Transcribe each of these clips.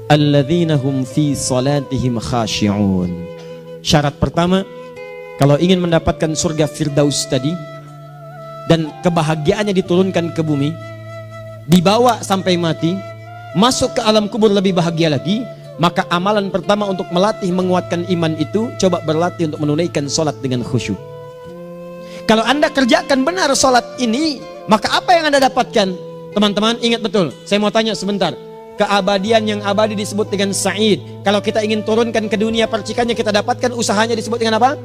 alladzina hum fi salatihim khashi'un. Syarat pertama, kalau ingin mendapatkan surga Firdaus tadi dan kebahagiaannya diturunkan ke bumi, dibawa sampai mati, masuk ke alam kubur lebih bahagia lagi, maka amalan pertama untuk melatih menguatkan iman itu, coba berlatih untuk menunaikan sholat dengan khusyuk. Kalau Anda kerjakan benar sholat ini, maka apa yang Anda dapatkan? Teman-teman ingat betul, saya mau tanya sebentar. Keabadian yang abadi disebut dengan sa'id. Kalau kita ingin turunkan ke dunia percikannya kita dapatkan, usahanya disebut dengan apa?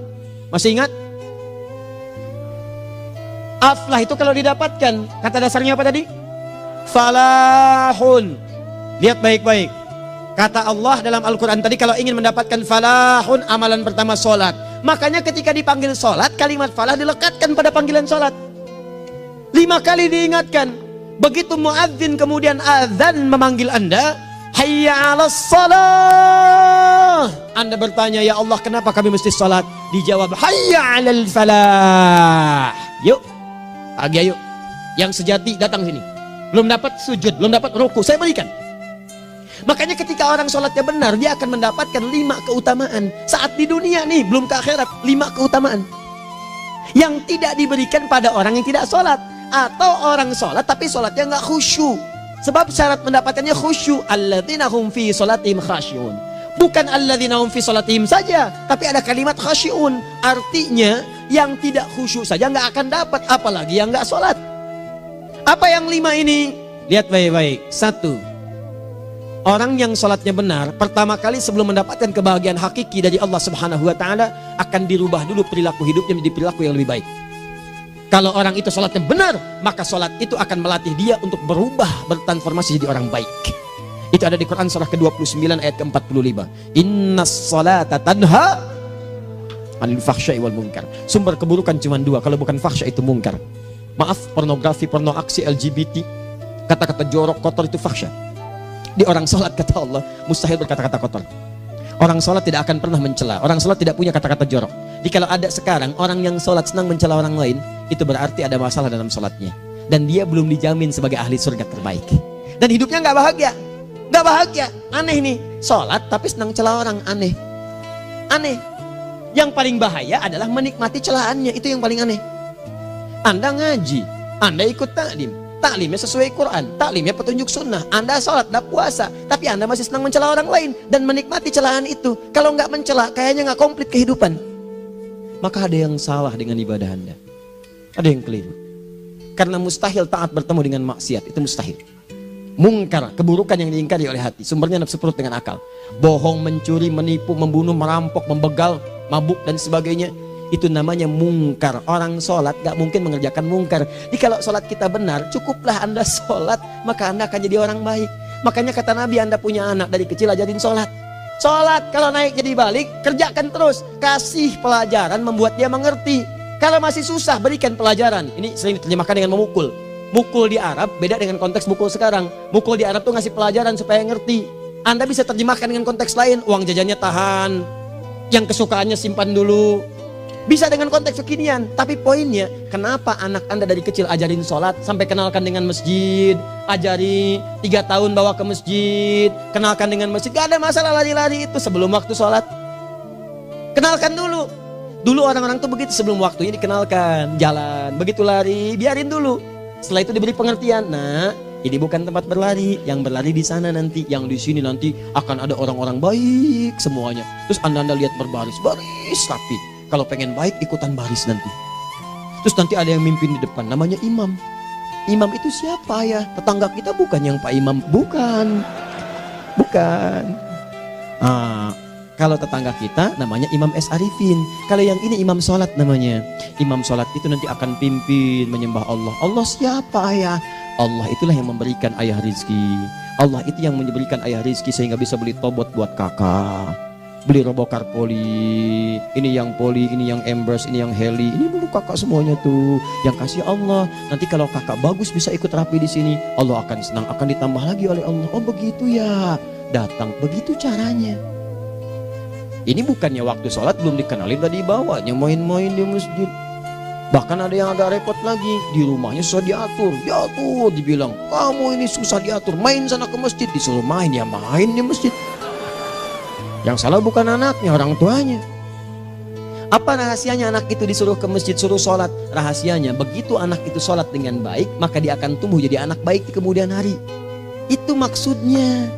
Masih ingat? Aflah itu kalau didapatkan, kata dasarnya apa tadi? Falahun. Lihat baik-baik. Kata Allah dalam Al-Quran tadi, kalau ingin mendapatkan falahun, amalan pertama sholat. Makanya ketika dipanggil sholat, kalimat falah dilekatkan pada panggilan sholat. 5 kali diingatkan. Begitu muadzin kemudian azan memanggil Anda, hayya 'alas shalah. Anda bertanya, ya Allah kenapa kami mesti sholat? Dijawab, hayya 'alal falah. Yuk, pagi yuk. Yang sejati datang sini. Belum dapat sujud, belum dapat ruku, saya berikan. Makanya ketika orang sholatnya benar, dia akan mendapatkan 5 keutamaan. Saat di dunia nih, belum ke akhirat, 5 keutamaan yang tidak diberikan pada orang yang tidak sholat. Atau orang sholat tapi sholatnya nggak khusyuk. Sebab syarat mendapatkannya khusyuk. Alladzina hum fi sholatihim khasyi'un. Bukan alladzina hum fi sholatihim saja, tapi ada kalimat khasyi'un. Artinya yang tidak khusyuk saja nggak akan dapat, apalagi yang nggak sholat. Apa yang 5 ini? Lihat baik-baik. 1. Orang yang sholatnya benar, pertama kali sebelum mendapatkan kebahagiaan hakiki dari Allah Subhanahu wa Ta'ala, akan dirubah dulu perilaku hidupnya menjadi perilaku yang lebih baik. Kalau orang itu sholatnya benar, maka sholat itu akan melatih dia untuk berubah, bertransformasi jadi orang baik. Itu ada di Quran surah ke-29 ayat ke-45. Innas sholata tanha 'anil fahsya'i wal munkar. Sumber keburukan cuma 2, kalau bukan fahsya itu munkar. Maaf, pornografi, porno aksi, LGBT, kata-kata jorok, kotor itu fahsya. Di orang sholat kata Allah, mustahil berkata-kata kotor. Orang sholat tidak akan pernah mencela. Orang sholat tidak punya kata-kata jorok. Jadi kalau ada sekarang orang yang sholat senang mencela orang lain, itu berarti ada masalah dalam sholatnya. Dan dia belum dijamin sebagai ahli surga terbaik. Dan hidupnya nggak bahagia. Nggak bahagia. Aneh nih. Sholat tapi senang celah orang. Aneh. Aneh. Yang paling bahaya adalah menikmati celahannya. Itu yang paling aneh. Anda ngaji. Anda ikut taklim. Taklimnya sesuai Quran. Taklimnya petunjuk sunnah. Anda sholat, Anda puasa. Tapi Anda masih senang mencela orang lain. Dan menikmati celahan itu. Kalau nggak mencela, kayaknya nggak komplit kehidupan. Maka ada yang salah dengan ibadah Anda. Ada yang keliru. Karena mustahil taat bertemu dengan maksiat. Itu mustahil. Mungkar, keburukan yang diingkari oleh hati. Sumbernya nafsu perut dengan akal. Bohong, mencuri, menipu, membunuh, merampok, membegal, mabuk dan sebagainya. Itu namanya mungkar. Orang sholat gak mungkin mengerjakan mungkar. Jadi kalau sholat kita benar, cukuplah Anda sholat, maka Anda akan jadi orang baik. Makanya kata Nabi, Anda punya anak dari kecil ajarin sholat. Sholat kalau naik jadi balik, kerjakan terus. Kasih pelajaran membuat dia mengerti. Kalau masih susah, berikan pelajaran. Ini sering diterjemahkan dengan memukul. Mukul di Arab beda dengan konteks mukul sekarang. Mukul di Arab tuh ngasih pelajaran supaya ngerti. Anda bisa terjemahkan dengan konteks lain. Uang jajannya tahan, yang kesukaannya simpan dulu. Bisa dengan konteks kekinian. Tapi poinnya, kenapa anak Anda dari kecil ajarin sholat, sampai kenalkan dengan masjid, ajari 3 tahun bawa ke masjid, kenalkan dengan masjid. Gak ada masalah lari-lari itu sebelum waktu sholat. Kenalkan dulu. Dulu orang-orang tuh begitu, sebelum waktunya dikenalkan, jalan, begitu lari, biarin dulu. Setelah itu diberi pengertian. Nah, ini bukan tempat berlari, yang berlari di sana nanti, yang di sini nanti akan ada orang-orang baik semuanya. Terus anda lihat berbaris, baris rapi. Kalau pengen baik ikutan baris nanti. Terus nanti ada yang mimpin di depan, namanya imam. Imam itu siapa ya? Tetangga kita bukan yang Pak Imam, bukan. Kalau tetangga kita namanya Imam S. Arifin. Kalau yang ini imam sholat namanya. Imam sholat itu nanti akan pimpin menyembah Allah. Allah siapa ayah? Allah itulah yang memberikan ayah rizki. Allah itu yang memberikan ayah rizki sehingga bisa beli tobot buat kakak, beli robokar poli. Ini yang poli, ini yang embers, ini yang heli. Ini dulu kakak semuanya tuh. Yang kasih Allah. Nanti kalau kakak bagus bisa ikut rapi di sini. Allah akan senang, akan ditambah lagi oleh Allah. Oh begitu ya. Datang, begitu caranya. Ini bukannya waktu sholat belum dikenalin tadi bawanya main-main di masjid. Bahkan ada yang agak repot lagi, di rumahnya susah diatur, dibilang, kamu ini susah diatur, main sana ke masjid, disuruh main, ya main di masjid. Yang salah bukan anaknya, orang tuanya. Apa rahasianya anak itu disuruh ke masjid, suruh sholat? Rahasianya, begitu anak itu sholat dengan baik, maka dia akan tumbuh jadi anak baik di kemudian hari. Itu maksudnya.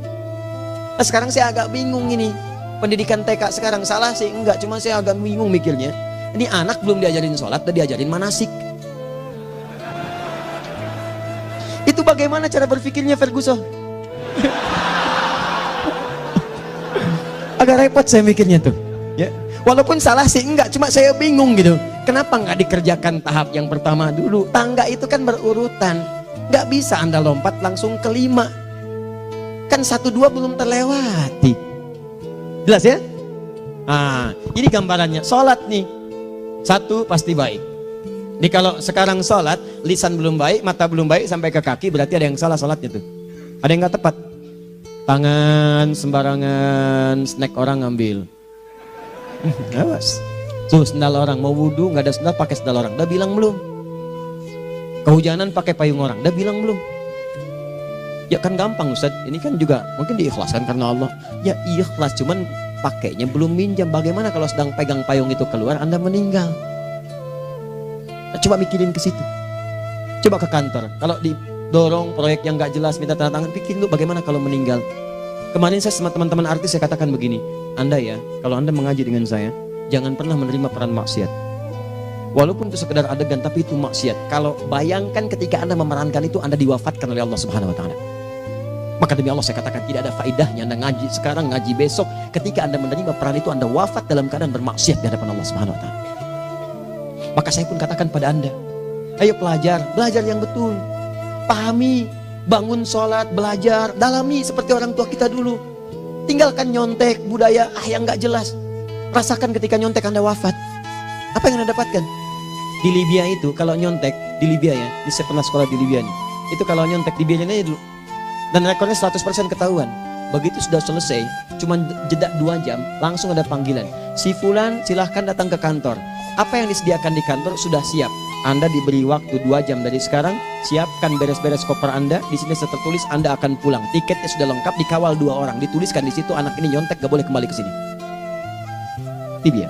Nah, sekarang saya agak bingung ini, pendidikan TK sekarang salah sih? Enggak, cuma saya agak bingung mikirnya. Ini anak belum diajarin sholat, udah diajarin manasik. Itu bagaimana cara berpikirnya Ferguson? Agak repot saya mikirnya tuh. Ya, walaupun salah sih enggak, cuma saya bingung gitu. Kenapa nggak dikerjakan tahap yang pertama dulu? Tangga itu kan berurutan, nggak bisa Anda lompat langsung ke 5. Kan 1, 2 belum terlewati. Jelas ya? Ah, ini gambarannya. Sholat nih. 1 pasti baik. Ini kalau sekarang sholat, lisan belum baik, mata belum baik, sampai ke kaki, berarti ada yang salah sholatnya tuh. Ada yang nggak tepat. Tangan sembarangan, snack orang ngambil. Awas. Tuh sendal orang, mau wudhu nggak ada sendal, pakai sendal orang. Udah bilang belum? Kehujanan pakai payung orang. Udah bilang belum? Ya kan gampang Ustaz. Ini kan juga mungkin diikhlaskan karena Allah. Ya ikhlas, cuman pakainya belum minjam. Bagaimana kalau sedang pegang payung itu keluar, Anda meninggal? Nah, coba mikirin ke situ. Coba ke kantor. Kalau didorong proyek yang nggak jelas, minta tanda tangan, pikirin dulu bagaimana kalau meninggal. Kemarin saya sama teman-teman artis saya katakan begini, Anda ya, kalau Anda mengaji dengan saya, jangan pernah menerima peran maksiat. Walaupun itu sekedar adegan, tapi itu maksiat. Kalau bayangkan ketika Anda memerankan itu, Anda diwafatkan oleh Allah Subhanahu Wa Taala. Maka demi Allah saya katakan tidak ada faedahnya Anda ngaji sekarang, ngaji besok. Ketika Anda menerima peran itu, Anda wafat dalam keadaan bermaksiat di hadapan Allah Subhanahu Wa Taala. Maka saya pun katakan pada Anda, ayo belajar yang betul, pahami, bangun sholat, belajar, dalami seperti orang tua kita dulu. Tinggalkan nyontek, budaya yang nggak jelas. Rasakan ketika nyontek Anda wafat. Apa yang Anda dapatkan? Di Libya itu kalau nyontek, di Libya ya, saya pernah sekolah di Libya nih. Itu kalau nyontek dibiarin aja dulu. Dan rekornya 100% ketahuan. Begitu sudah selesai, cuma jeda 2 jam, langsung ada panggilan. Si Fulan silahkan datang ke kantor. Apa yang disediakan di kantor sudah siap. Anda diberi waktu 2 jam dari sekarang, siapkan beres-beres koper Anda. Di sini tertulis Anda akan pulang. Tiketnya sudah lengkap, dikawal 2 orang. Dituliskan di situ anak ini nyontek, gak boleh kembali ke sini. Libya.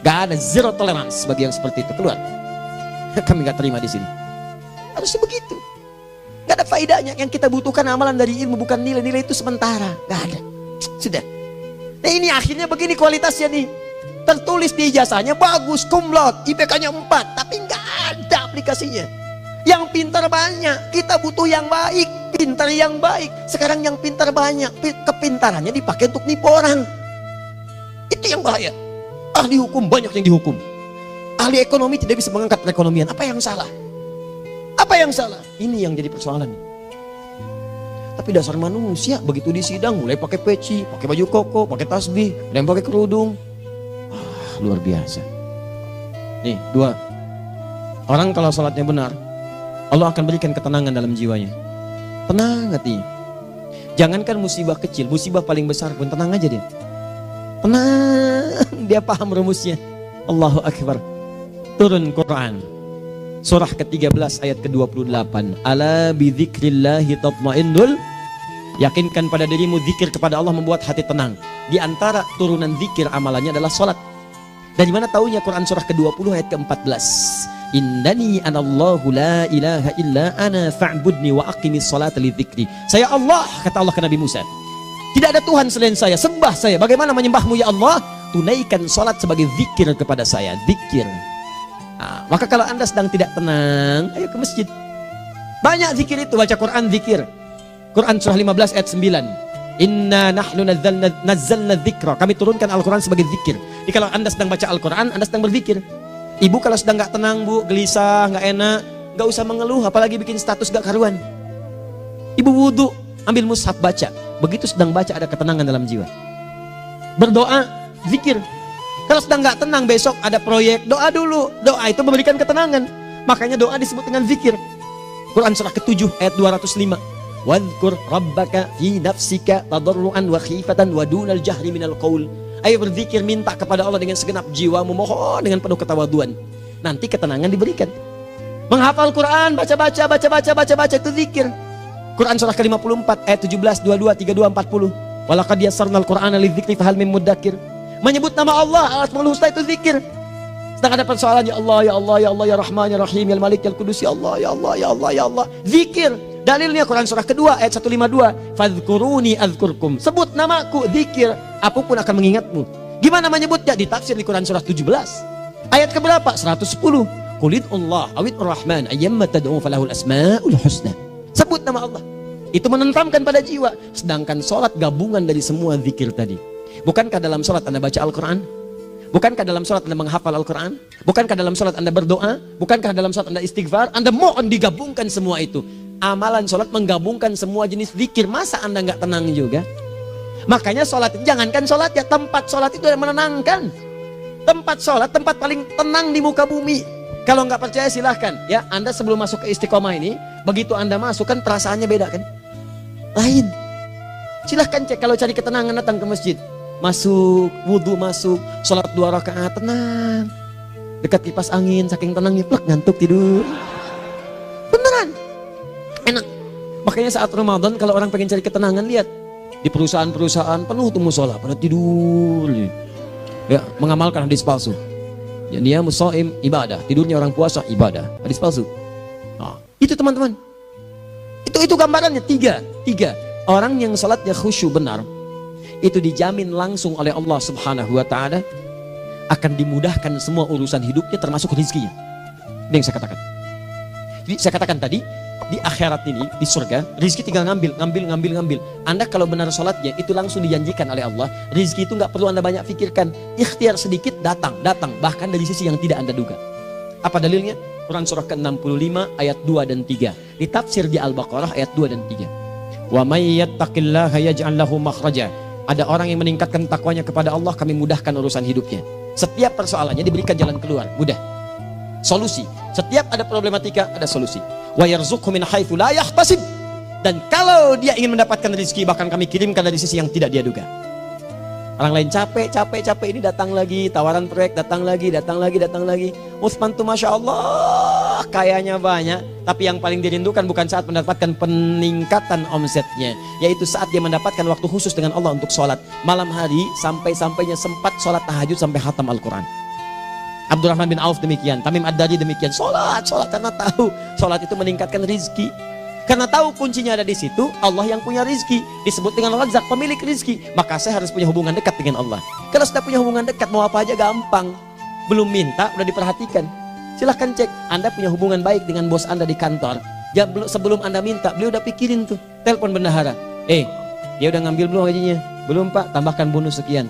Gak ada zero tolerance bagi yang seperti itu, keluar. Kami gak terima di sini. Harusnya begitu. Gak ada faedahnya. Yang kita butuhkan amalan dari ilmu, bukan nilai-nilai itu sementara. Gak ada. Sudah. Nah ini akhirnya begini kualitasnya nih. Tertulis di ijazahnya bagus, cum laude, IPK-nya 4, tapi gak ada aplikasinya. Yang pintar banyak. Kita butuh yang baik, pintar yang baik. Sekarang yang pintar banyak, kepintarannya dipakai untuk nipu orang. Itu yang bahaya. Ahli hukum banyak yang dihukum. Ahli ekonomi tidak bisa mengangkat perekonomian. Apa yang salah? Apa yang salah? Ini yang jadi persoalan. Tapi dasar manusia begitu di sidang mulai pakai peci, pakai baju koko, pakai tasbih, dan pakai kerudung. Luar biasa. Nih 2. Orang kalau sholatnya benar, Allah akan berikan ketenangan dalam jiwanya. Tenang hati. Jangankan musibah kecil, musibah paling besar pun tenang aja dia. Tenang, dia paham rumusnya. Allahu Akbar. Turun Quran surah ke-13 ayat ke-28. Ala bidzikrillahi tatmainnul. Yakinkan pada dirimu, zikir kepada Allah membuat hati tenang. Di antara turunan zikir amalannya adalah sholat. Dari mana taunya? Quran surah ke-20 ayat ke-14. Innani anallahu la ilaha illa ana fa'budni wa aqimis salata li dzikri. Saya Allah, kata Allah ke Nabi Musa. Tidak ada Tuhan selain saya, sembah saya. Bagaimana menyembahmu ya Allah? Tunaikan salat sebagai zikir kepada saya, zikir. Nah, maka kalau Anda sedang tidak tenang, ayo ke masjid. Banyak zikir itu, baca Quran zikir. Quran surah 15 ayat 9. Inna nahnu nazzalna dzikra. Kami turunkan Al-Quran sebagai zikir. Jadi kalau Anda sedang baca Al-Quran, Anda sedang berzikir. Ibu kalau sedang nggak tenang, Bu, gelisah, nggak enak, nggak usah mengeluh, apalagi bikin status gak karuan. Ibu wudhu, ambil mushaf baca. Begitu sedang baca ada ketenangan dalam jiwa. Berdoa, zikir. Kalau sedang nggak tenang, besok ada proyek, doa dulu. Doa itu memberikan ketenangan. Makanya doa disebut dengan zikir. Quran surah ke-7 ayat 205. Wadhkur rabbaka fi nafsika tadarruan wa khifatan wa dunal jahri minal qaul. Ayo berzikir, minta kepada Allah dengan segenap jiwamu, mohon dengan penuh ketawaduan. nanti ketenangan diberikan. Menghafal Quran, baca itu zikir. Quran surah ke-54 ayat 17, 22, 32, 40. Walaqad yassarnal Qur'ana lidzikri fahal min muddakir. Menyebut nama Allah, Al-Asmaul Husna itu zikir. Sedang ada persoalan, ya Allah, ya Allah, ya Allah, ya Rahman, ya Rahim, ya Malik, ya Qudus, ya Allah, ya Allah, ya Allah, ya Allah. Zikir. Dalilnya Quran surah kedua ayat 152. Fadhkuruni azkurkum. Sebut namaku, zikir. Apapun akan mengingatmu. Gimana menyebutnya? Ditafsir di Quran surah 17. Ayat keberapa? 110. Qulid Allah awid Rahman ayyamma tad'u falahul asmaul husna. Sebut nama Allah. Itu menenteramkan pada jiwa. Sedangkan sholat gabungan dari semua zikir tadi. Bukankah dalam sholat Anda baca Al-Quran? Bukankah dalam sholat Anda menghafal Al-Quran? Bukankah dalam sholat Anda berdoa? Bukankah dalam sholat Anda istighfar? Anda mohon digabungkan semua itu. Amalan sholat menggabungkan semua jenis zikir. Masa Anda nggak tenang juga? Makanya sholat, jangankan sholat ya, tempat sholat itu yang menenangkan. Tempat sholat, tempat paling tenang di muka bumi. Kalau nggak percaya silahkan ya, Anda sebelum masuk ke Istiqomah ini, begitu Anda masuk kan perasaannya beda kan? Lain. Silahkan cek, kalau cari ketenangan datang ke masjid. Masuk, wudhu masuk, sholat 2 rakaat tenang. Dekat kipas angin, saking tenangnya, plak ngantuk tidur. Beneran, enak. Makanya saat Ramadan kalau orang pengen cari ketenangan, lihat di perusahaan-perusahaan penuh tuh musola, pada tidur. Ya, mengamalkan hadis palsu. Ya, dia musoim ibadah, tidurnya orang puasa ibadah, hadis palsu. Nah, itu teman-teman. Itu gambarannya tiga. Orang yang salatnya khusyuk benar, itu dijamin langsung oleh Allah Subhanahu wa taala akan dimudahkan semua urusan hidupnya termasuk rezekinya. Ini yang saya katakan. Jadi saya katakan tadi, di akhirat ini, di surga, rezeki tinggal ngambil. Anda kalau benar sholatnya, itu langsung dijanjikan oleh Allah. Rezeki itu nggak perlu Anda banyak pikirkan. Ikhtiar sedikit, datang. Bahkan dari sisi yang tidak Anda duga. Apa dalilnya? Quran surah ke-65 ayat 2 dan 3. Ditafsir di Al-Baqarah ayat 2 dan 3. Wa may yattaqillaha yaj'al lahu makhraja. Ada orang yang meningkatkan takwanya kepada Allah, kami mudahkan urusan hidupnya. Setiap persoalannya diberikan jalan keluar, mudah. Solusi. Setiap ada problematika, ada solusi. Wa yarzuqhu min haitsu la yahtasib. Dan kalau dia ingin mendapatkan rezeki, bahkan kami kirimkan dari sisi yang tidak dia duga. Orang lain capek ini datang lagi, tawaran proyek datang lagi. Utsman tuh Masya Allah kayanya banyak, tapi yang paling dirindukan bukan saat mendapatkan peningkatan omsetnya, yaitu saat dia mendapatkan waktu khusus dengan Allah untuk sholat malam hari, sampai-sampainya sempat sholat tahajud sampai khatam Al-Quran. Abdurrahman bin Auf demikian, Tamim Ad-Dari demikian, sholat karena tahu sholat itu meningkatkan rizki. Karena tahu kuncinya ada di situ, Allah yang punya rizki, disebut dengan Razak, pemilik rizki. Maka saya harus punya hubungan dekat dengan Allah. Kalau sudah punya hubungan dekat, mau apa aja gampang. Belum minta, udah diperhatikan. Silahkan cek, Anda punya hubungan baik dengan bos Anda di kantor. Ya, sebelum Anda minta, beliau udah pikirin tuh. Telepon bendahara, dia udah ngambil belum gajinya? Belum Pak, tambahkan bonus sekian.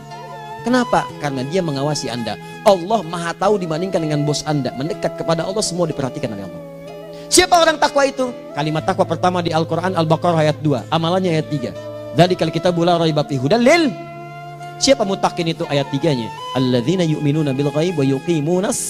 Kenapa? Karena dia mengawasi Anda. Allah maha tahu dibandingkan dengan bos Anda. Mendekat kepada Allah, semua diperhatikan oleh Allah. Siapa orang takwa itu? Kalimat takwa pertama di Al-Quran Al-Baqarah ayat 2, amalannya ayat 3. Dzalikal kitabu la raiba fihi hudal lil. Siapa mutakin itu? Ayat 3-nya. Alladzina yu'minuna bil ghaib wa yuqimunas